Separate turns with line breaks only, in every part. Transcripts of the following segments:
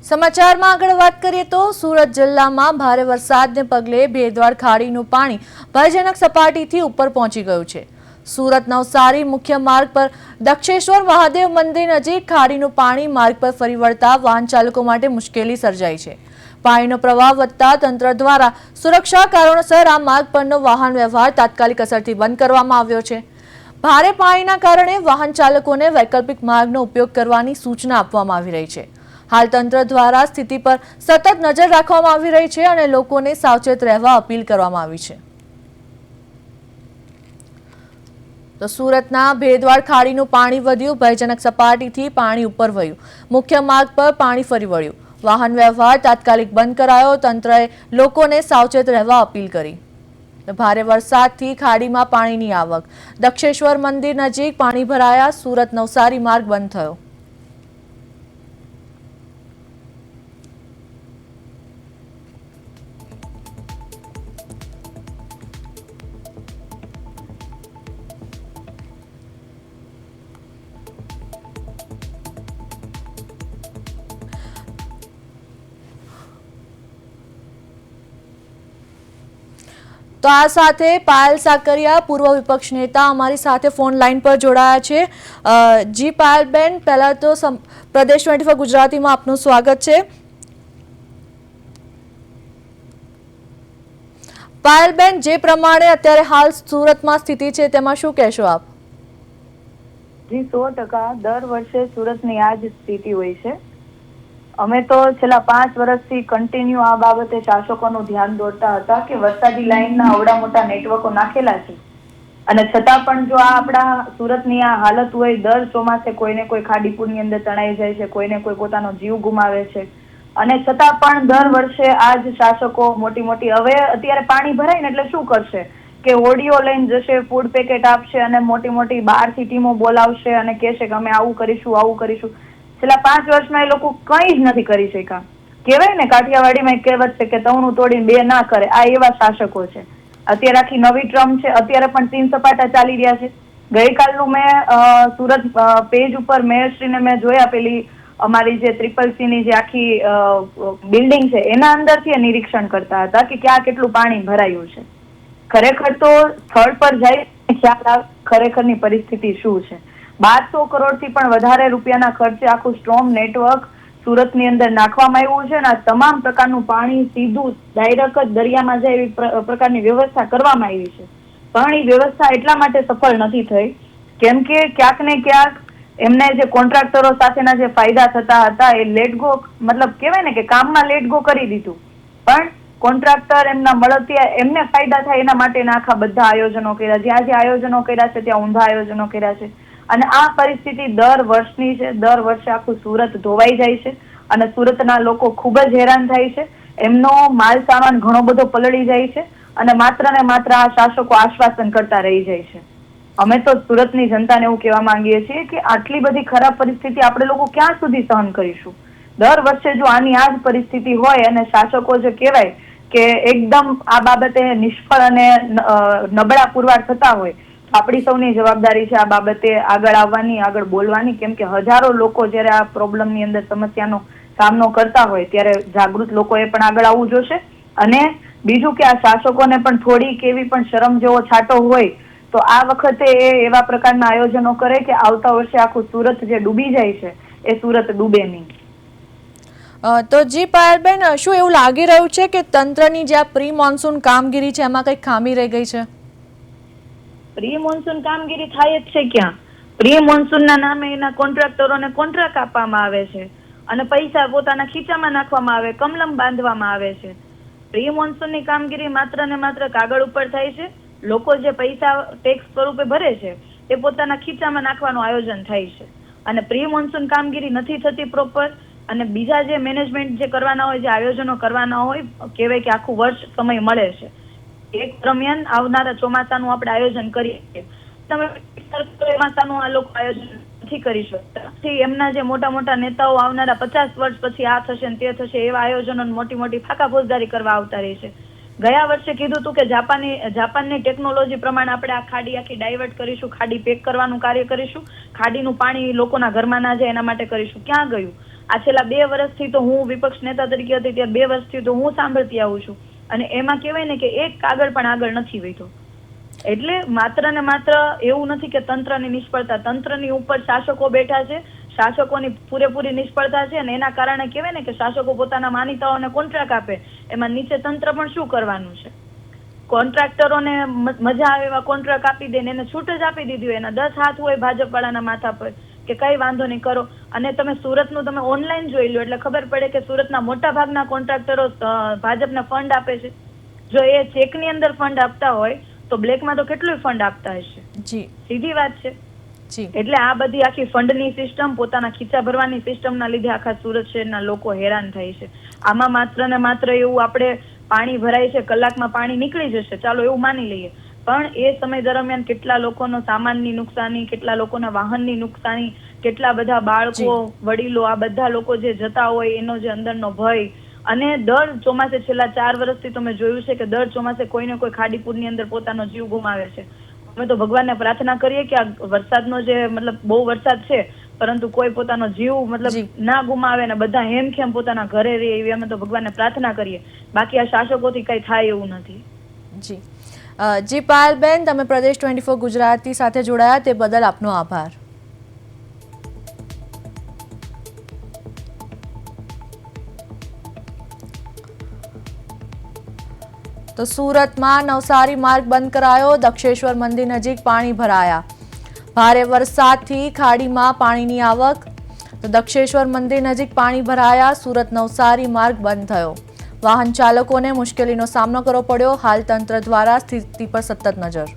સમાચારમાં આગળ વાત કરીએ તો સુરત જિલ્લામાં ભારે વરસાદને પગલે ભેદવાડ ખાડીનું પાણી ભયજનક સપાટીથી ઉપર પહોંચી ગયું છે। સુરત નવસારી મુખ્ય માર્ગ પર દક્ષેશ્વર મહાદેવ મંદિર નજીક ખાડીનું પાણી માર્ગ પર ફરી વળતા વાહન ચાલકો માટે મુશ્કેલી સર્જાઈ છે। પાણીનો પ્રવાહ વધતા તંત્ર દ્વારા સુરક્ષા કારણોસર આ માર્ગ પરનો વાહન વ્યવહાર તાત્કાલિક અસરથી બંધ કરવામાં આવ્યો છે। ભારે પાણીના કારણે વાહન ચાલકોને વૈકલ્પિક માર્ગનો ઉપયોગ કરવાની સૂચના આપવામાં આવી રહી છે। हाल तंत्र द्वारा स्थिति पर सतत नजर राखवामां आवी रही छे अने लोकोने सावचेत रहेवा अपील करवामां आवी छे। तो सूरतना भेदवाड़ खाड़ीनुं पाणी वध्युं, भयजनक सपाटीथी पाणी उपर वह्युं, मुख्य मार्ग पर पाणी फरी वळ्युं, वाहन व्यवहार तात्कालिक बंध करायो। तंत्रए लोकोने सावचेत रहेवा अपील करी। भारे वरसादथी खाड़ीमां पाणीनी आवक, दक्षेश्वर मंदिर नजीक पाणी भराया, सूरत नवसारी मार्ग बंध थयो। तो आ साथे पायल साकरिया पूर्व विपक्ष नेता अमारी साथे फोन लाइन पर जोड़ाया छे। जी पायलबेन, पहला तो प्रदेश 24 गुजराती में आपनु स्वागत छे। पायलबेन, जे प्रमाणे अत्यारे हाल सूरत में स्थिति छे तेमां शुं कहेशो आप?
जी 100% दर वर्षे सूरतनी आ ज स्थिति होय छे। અમે તો છેલ્લા 5 વર્ષથી કન્ટિન્યુ આ બાબતે શાસકોનું ધ્યાન દોરતા હતા કે વરસાદી લાઈનના અવડા મોટા નેટવર્કો નાખેલા છે અને છતાં પણ જો આ આપણા સુરતની આ હાલત હોય, દર ચોમાસે કોઈને કોઈ ખાડીપુરની અંદર તણાઈ જાય છે, કોઈને કોઈ પોતાનો જીવ ગુમાવે છે અને છતાં પણ દર વર્ષે આ જ શાસકો મોટી મોટી હવે અત્યારે પાણી ભરાય ને એટલે શું કરશે કે ઓડિયો લઈને જશે, ફૂડ પેકેટ આપશે અને મોટી મોટી બહારથી ટીમો બોલાવશે અને કહેશે કે અમે આવું કરીશું। છેલ્લા 5 વર્ષમાં એ લોકો કંઈ જ નથી કરી શક્યા। કહેવાય ને કાઠિયાવાડીમાં એક કહેવત છે કે તવણું તોડીને બે ના કરે, આ એવા શાસકો છે। અત્યારે આખી નવી ટ્રમ છે, અત્યારે પણ 3 સપાટા ચાલી રહ્યા છે। ગઈકાલનું મેં સુરત પેજ ઉપર મેયરશ્રીને મેં જોયા, પેલી અમારી જે CCC જે આખી બિલ્ડિંગ છે એના અંદરથી નિરીક્ષણ કરતા હતા કે ક્યાં કેટલું પાણી ભરાયું છે। ખરેખર તો સ્થળ પર જઈ ખ્યાલ આવે ખરેખરની પરિસ્થિતિ શું છે। 1200 કરોડથી પણ વધારે રૂપિયાના ખર્ચે આખું સ્ટ્રોંગ નેટવર્ક સુરતની અંદર નાખવામાં આવ્યું છે અને આ તમામ પ્રકારનું પાણી સીધું ડાયરેક્ટ જ દરિયામાં જાય એવી પ્રકારની વ્યવસ્થા કરવામાં આવી છે। પણ એ વ્યવસ્થા એટલા માટે સફળ નથી થઈ કેમ કે ક્યાંક ને ક્યાંક એમને જે કોન્ટ્રાક્ટરો સાથેના જે ફાયદા થતા હતા એ લેટ ગો, મતલબ કહેવાય ને કે કામમાં લેટ ગો કરી દીધું, પણ કોન્ટ્રાક્ટર એમના મળતિયા એમને ફાયદા થાય એના માટેના આખા બધા આયોજનો કર્યા। જ્યાં જે આયોજનો કર્યા છે ત્યાં ઊંધા આયોજનો કર્યા છે અને આ પરિસ્થિતિ દર વર્ષની છે। દર વર્ષે આખું સુરત ધોવાઈ જાય છે અને સુરતના લોકો ખૂબ જ હેરાન થાય છે। એમનો માલ સામાન ઘણો બધો પલળી જાય છે અને માત્ર ને માત્ર આ શાસકો આશ્વાસન કરતા રહી જાય છે। અમે તો સુરતની જનતાને એવું કહેવા માંગીએ છીએ કે આટલી બધી ખરાબ પરિસ્થિતિ આપણે લોકો ક્યાં સુધી સહન કરીશું? દર વર્ષે જો આની આ જ પરિસ્થિતિ હોય અને શાસકો જે કહેવાય કે એકદમ આ બાબતે નિષ્ફળ અને નબળા પુરવાર થતા હોય, આપણી સૌની જવાબદારી છે આ બાબતે આગળ આવવાની, આગળ બોલવાની, કેમ કે હજારો લોકો જ્યારે આ પ્રોબ્લેમની અંદર સમસ્યાનો સામનો કરતા હોય ત્યારે જાગૃત લોકોએ પણ આગળ આવવું જોશે। અને બીજું કે આ શાસકોને પણ થોડી કેવી પણ શરમ જેવો છાંટો હોય તો આ વખતે એવા પ્રકારના આયોજનો કરે કે આવતા વર્ષે આખું સુરત જે ડૂબી જાય છે એ સુરત ડૂબે નહીં।
તો જી પાયલબેન, શું એવું લાગી રહ્યું છે કે તંત્રની જે આ પ્રી મોન્સૂન કામગીરી છે એમાં કંઈક ખામી રહી ગઈ છે?
પ્રી મોન્સૂન કામગીરી થાય જ છે ક્યાં? પ્રી મોન્સૂનના નામે એના કોન્ટ્રાક્ટરોને કોન્ટ્રાક્ટ આપવામાં આવે છે અને પૈસા પોતાના ખીચામાં નાખવામાં આવે, કમલમ બાંધવામાં આવે છે। પ્રી મોન્સૂનની કામગીરી માત્ર ને માત્ર કાગળ ઉપર થાય છે। લોકો જે પૈસા ટેક્સ સ્વરૂપે ભરે છે એ પોતાના ખીચામાં નાખવાનું આયોજન થાય છે અને પ્રી મોન્સૂન કામગીરી નથી થતી પ્રોપર। અને બીજા જે મેનેજમેન્ટ જે કરવાના હોય, જે આયોજનો કરવાના હોય, કહેવાય કે આખું વર્ષ સમય મળે છે, એક દરમિયાન આવનારા ચોમાસાનું આપણે આયોજન કરીએ, તમે ચોમાસાનું આ લોકો આયોજન નથી કરી શકતા। એમના જે મોટા મોટા નેતાઓ આવનારા 50 વર્ષ પછી આ થશે ને તે થશે એવા આયોજનો મોટી મોટી ફાકા ફોજદારી કરવા આવતા રહે છે। ગયા વર્ષે કીધું હતું કે જાપાનની ટેકનોલોજી પ્રમાણે આપણે આ ખાડી આખી ડાયવર્ટ કરીશું, ખાડી પેક કરવાનું કાર્ય કરીશું, ખાડીનું પાણી લોકોના ઘરમાં ના જાય એના માટે કરીશું। ક્યાં ગયું? આ છેલ્લા 2 વર્ષથી તો હું વિપક્ષ નેતા તરીકે હતી ત્યારે 2 વર્ષથી તો હું સાંભળતી આવું છું અને એમાં કહેવાય ને કે એક કાગળ પણ આગળ નથી વધ્યો. એટલે માત્ર ને માત્ર એવું નથી કે તંત્રની નિષ્ફળતા, તંત્રની ઉપર શાસકો બેઠા છે, શાસકોની પૂરેપૂરી નિષ્ફળતા છે અને એના કારણે કહેવાય ને કે શાસકો પોતાના માનીતાઓને કોન્ટ્રાક્ટ આપે, એમાં નીચે તંત્ર પણ શું કરવાનું છે? કોન્ટ્રાક્ટરોને મજા આવે એવા કોન્ટ્રાક્ટ આપી દે ને એને છૂટ જ આપી દીધી હોય, એના 10 હાથ હોય ભાજપ વાળાના માથા પર કે કઈ વાંધો નહીં કરો. અને તમે સુરતનું તમે ઓનલાઈન જોઈ લો એટલે ખબર પડે કે સુરતના મોટા ભાગના કોન્ટ્રાક્ટરો ભાજપને ફંડ આપે છે. જો એ ચેકની અંદર ફંડ આપતા હોય તો બ્લેકમાં તો કેટલું ફંડ આપતા હશે?
જી
સીધી વાત છે.
જી
એટલે આ બધી આખી ફંડની સિસ્ટમ, પોતાના ખીચા ભરવાની સિસ્ટમના લીધે આખા સુરત શહેરના લોકો હેરાન થાય છે. આમાં માત્ર ને માત્ર એવું આપણે પાણી ભરાય છે, કલાકમાં પાણી નીકળી જશે, ચાલો એવું માની લઈએ, પણ એ સમય દરમિયાન કેટલા લોકોનો સામાનની નુકસાની, કેટલા લોકોના વાહનની નુકસાની, કેટલા બધા બાળકો, વડીલો, આ બધા લોકો જે જતા હોય એનો જે અંદરનો ભય. અને દર ચોમાસે છેલ્લા 4 વર્ષથી તમે જોયું છે કે દર ચોમાસે કોઈને કોઈ ખાડીપુરની અંદર પોતાનો જીવ ગુમાવે છે. અમે તો ભગવાનને પ્રાર્થના કરીએ કે આ વરસાદનો જે મતલબ બહુ વરસાદ છે પરંતુ કોઈ પોતાનો જીવ મતલબ ના ગુમાવે ને બધા હેમખેમ પોતાના ઘરે રહે એવી અમે તો ભગવાનને પ્રાર્થના કરીએ. બાકી આ શાસકોથી કઈ થાય એવું નથી.
જી જી પાયલબેન, તમે પ્રદેશ 24 ગુજરાતી સાથે જોડાયા તે બદલ આપનો આભાર. તો સુરતમાં નવસારી માર્ગ બંધ કરાયો, દક્ષેશ્વર મંદિર નજીક પાણી ભરાયા. ભારે વરસાદથી ખાડીમાં પાણીની આવક, તો દક્ષેશ્વર મંદિર નજીક પાણી ભરાયા, સુરત નવસારી માર્ગ બંધ થયો. વાહન ચાલકોને મુશ્કેલીનો સામનો કરવો પડ્યો. હાલ તંત્ર દ્વારા સ્થિતિ પર સતત નજર.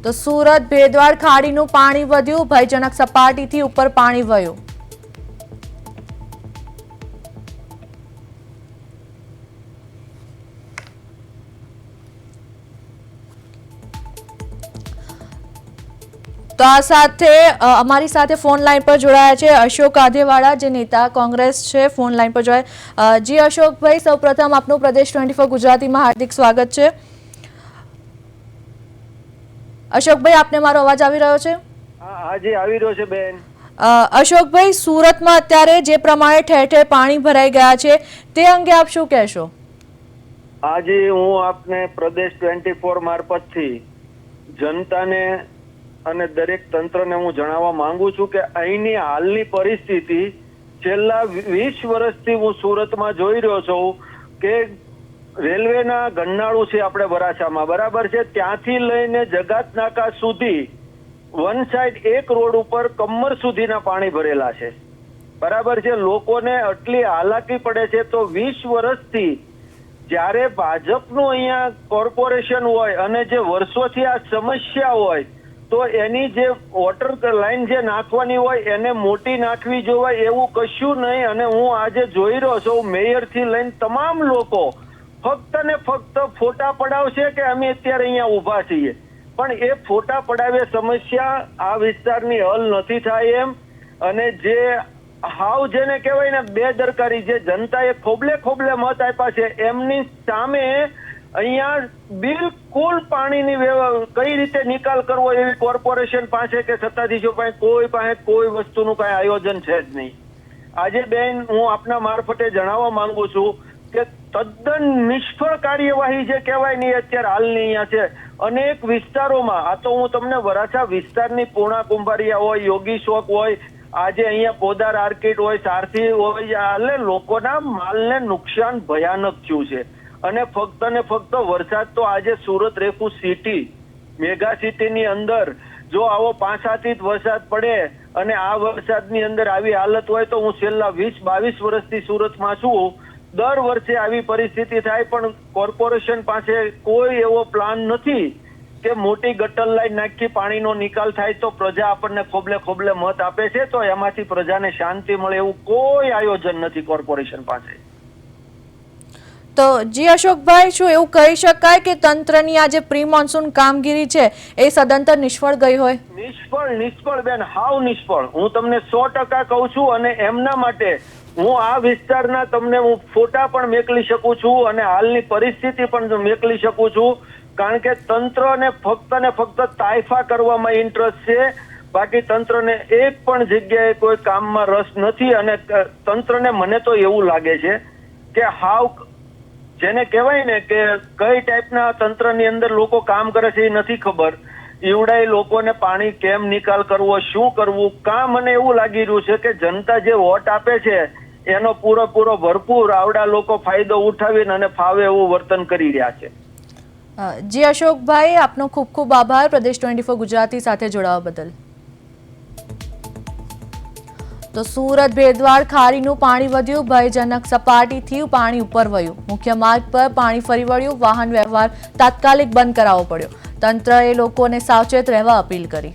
તો સુરત ભેદવાડ ખાડીનું પાણી વધ્યું, ભયજનક સપાટીથી ઉપર પાણી વહ્યું. તો આ સાથે અમારી સાથે ફોન લાઈન પર જોડાયા છે અશોક આધેવાડા, જે નેતા કોંગ્રેસ છે, ફોન લાઈન પર જોડાયા. જી અશોકભાઈ, સૌપ્રથમ આપનું પ્રદેશ 24 ગુજરાતીમાં હાર્દિક સ્વાગત છે. અશોકભાઈ, આપને મારો અવાજ આવી રહ્યો છે?
હાજી, આવી રહ્યો છે બેન.
અશોકભાઈ, સુરતમાં અત્યારે જે પ્રમાણે ઠેર ઠેર પાણી ભરાઈ ગયા છે તે અંગે આપ શું કહેશો?
આજે હું આપને પ્રદેશ 24 મારફતથી જનતાને અને દરેક તંત્રને હું જણાવવા માંગુ છું કે અહીંની હાલની પરિસ્થિતિ છેલ્લા 20 વર્ષથી હું સુરતમાં જોઈ રહ્યો છું કે રેલવેના ગન્નાળું છે આપણે વરાછામાં, બરાબર છે, ત્યાંથી લઈને જગાત નાકા સુધી વન સાઈડ એક રોડ ઉપર કમર સુધીના પાણી ભરેલા છે, બરાબર છે. લોકોને આટલી હાલાકી પડે છે. તો 20 વર્ષથી જ્યારે ભાજપનું અહીંયા કોર્પોરેશન હોય અને જે વર્ષોથી આ સમસ્યા હોય તો એની જે વોટર લાઈન જે નાખવાની હોય એને મોટી નાખવી જોવાય, એવું કશું નહીં. અને હું આજે જોઈ રહ્યો છું મેયરથી લઈને તમામ લોકો ફક્ત ને ફક્ત ફોટા પડાવશે કે અમે અત્યારે અહીંયા ઊભા છીએ, પણ એ ફોટા પડાવે સમસ્યા આ વિસ્તારની હલ નથી થાય એમ. અને જે હાવ જેને કહેવાય ને બેદરકારી, જે જનતાએ ખોબલે ખોબલે મત આપ્યા છે એમની સામે અહીંયા બિલકુલ પાણીની કઈ રીતે નિકાલ કરવો એવી કોર્પોરેશન પાસે કે સત્તાધીશો પાસે કોઈ વસ્તુનું કઈ આયોજન છે જ નહીં. આજે બેન હું આપના મારફતે જણાવવા માંગુ છું કે તદ્દન નિષ્ફળ કાર્યવાહી જે કહેવાય ને અત્યારે હાલની અહીંયા છે અનેક વિસ્તારોમાં. આ તો હું તમને વરાછા વિસ્તારની પૂર્ણા કુંભારિયા હોય, યોગી ચોક હોય, આજે અહીંયા પોદાર આર્કેટ હોય, સારથી હોય, હાલે લોકોના માલને નુકસાન ભયાનક થયું છે. અને ફક્ત ને ફક્ત વરસાદ તો આજે સુરત રેફુ સિટી, મેગા સિટીની અંદર જો આવો 5-7 ઇંચ વરસાદ પડે અને આ વરસાદની અંદર આવી હાલત હોય તો હું છેલ્લા 20-22 વર્ષથી સુરતમાં છું, દર વર્ષે આવી પરિસ્થિતિ થાય. પણ કોર્પોરેશન પાસે કોઈ એવો પ્લાન નથી કે મોટી ગટર લાઈન નાખી પાણીનો નિકાલ થાય તો પ્રજા આપણને ખોબલે ખોબલે મત આપે છે તો એમાંથી પ્રજાને શાંતિ મળે એવું કોઈ આયોજન નથી કોર્પોરેશન પાસે.
તો જી અશોકભાઈ, શું એવું કહી શકાય કે તંત્રની આ જે પ્રી મોન્સૂન કામગીરી છે એ સદંતર નિષ્ફળ ગઈ હોય?
નિષ્ફળ બેન, હાવ નિષ્ફળ. હું તમને 100% કહું છું. અને એમના માટે હું આ વિસ્તારના તમને હું ફોટા પણ મોકલી શકું છું અને હાલની પરિસ્થિતિ પણ મોકલી શકું છું, કારણ કે તંત્રને ફક્ત તાયફા કરવામાં ઇન્ટરેસ્ટ છે, બાકી તંત્રને એક પણ જગ્યાએ કોઈ કામમાં રસ નથી. અને તંત્રને મને તો એવું લાગે છે કે હાવ જેને કહેવાય ને કે કઈ ટાઈપના તંત્રની અંદર લોકો કામ કરે છે એ નથી ખબર. ઈવડાય લોકોને પાણી કેમ નિકાલ કરવો, શું કરવું, મને એવું લાગી રહ્યું છે કે જનતા જે વોટ આપે છે એનો પૂરેપૂરો ભરપૂર આવડા લોકો ફાયદો ઉઠાવીને અને ફાવે એવું વર્તન કરી રહ્યા છે.
જી અશોકભાઈ, આપનો ખૂબ ખૂબ આભાર પ્રદેશ 24 ગુજરાતી સાથે જોડાવા બદલ. તો સુરત ભેદવાડ ખાડીનું પાણી વધ્યું, ભયજનક સપાટીથી પાણી ઉપર વહ્યું, મુખ્ય માર્ગ પર પાણી ફરી વળ્યું, વાહન વ્યવહાર તાત્કાલિક બંધ કરાવવો પડ્યો. તંત્રએ લોકોને સાવચેત રહેવા અપીલ કરી.